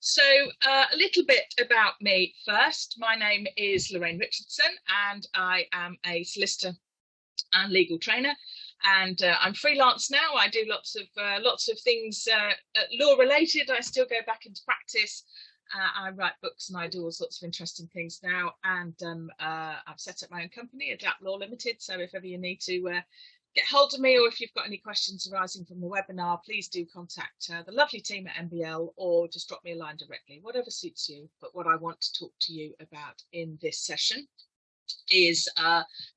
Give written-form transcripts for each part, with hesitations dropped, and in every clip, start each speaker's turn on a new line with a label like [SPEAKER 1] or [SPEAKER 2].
[SPEAKER 1] So a little bit about me first. My name is Lorraine Richardson and I am a solicitor and legal trainer, and I'm freelance now. I do lots of things law related. I still go back into practice. I write books and I do all sorts of interesting things now, and I've set up my own company, Adapt Law Limited. So if ever you need to get hold of me, or if you've got any questions arising from the webinar, please do contact the lovely team at MBL, or just drop me a line directly, whatever suits you. But what I want to talk to you about in this session is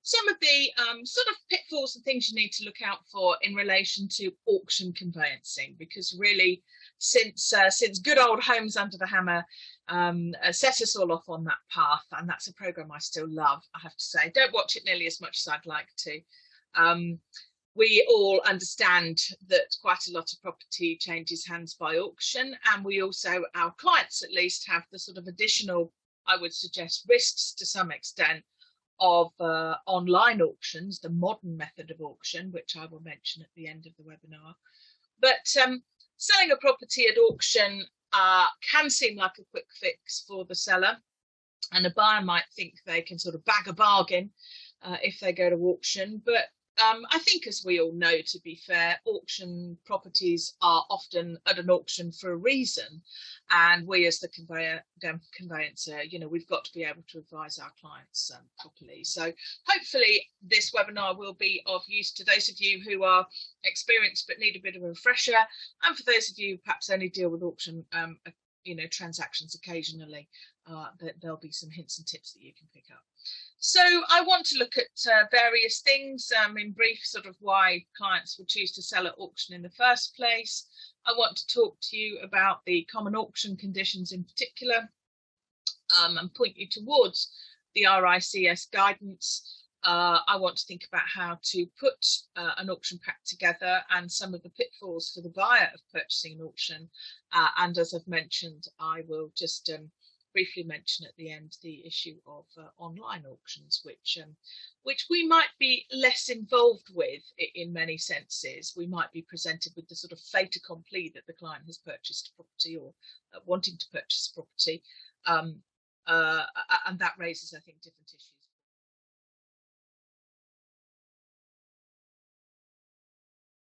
[SPEAKER 1] some of the sort of pitfalls and things you need to look out for in relation to auction conveyancing, because really since good old Homes Under the Hammer set us all off on that path, and that's a program I still love, I have to say. Don't watch it nearly as much as I'd like to. We all understand that quite a lot of property changes hands by auction, and we also, our clients at least, have the sort of additional, I would suggest, risks to some extent of online auctions, the modern method of auction, which I will mention at the end of the webinar. But selling a property at auction can seem like a quick fix for the seller, and a buyer might think they can sort of bag a bargain if they go to auction. But I think, as we all know, to be fair, auction properties are often at an auction for a reason, and we as the conveyancer, you know, we've got to be able to advise our clients properly. So hopefully this webinar will be of use to those of you who are experienced but need a bit of a refresher, and for those of you who perhaps only deal with auction transactions occasionally, that there'll be some hints and tips that you can pick up. So I want to look at various things, in brief, sort of why clients will choose to sell at auction in the first place. I want to talk to you about the common auction conditions in particular, and point you towards the RICS guidance. I want to think about how to put an auction pack together and some of the pitfalls for the buyer of purchasing an auction. And as I've mentioned, I will just briefly mention at the end the issue of online auctions, which we might be less involved with in many senses. We might be presented with the sort of fait accompli that the client has purchased a property, or wanting to purchase a property, and that raises, I think, different issues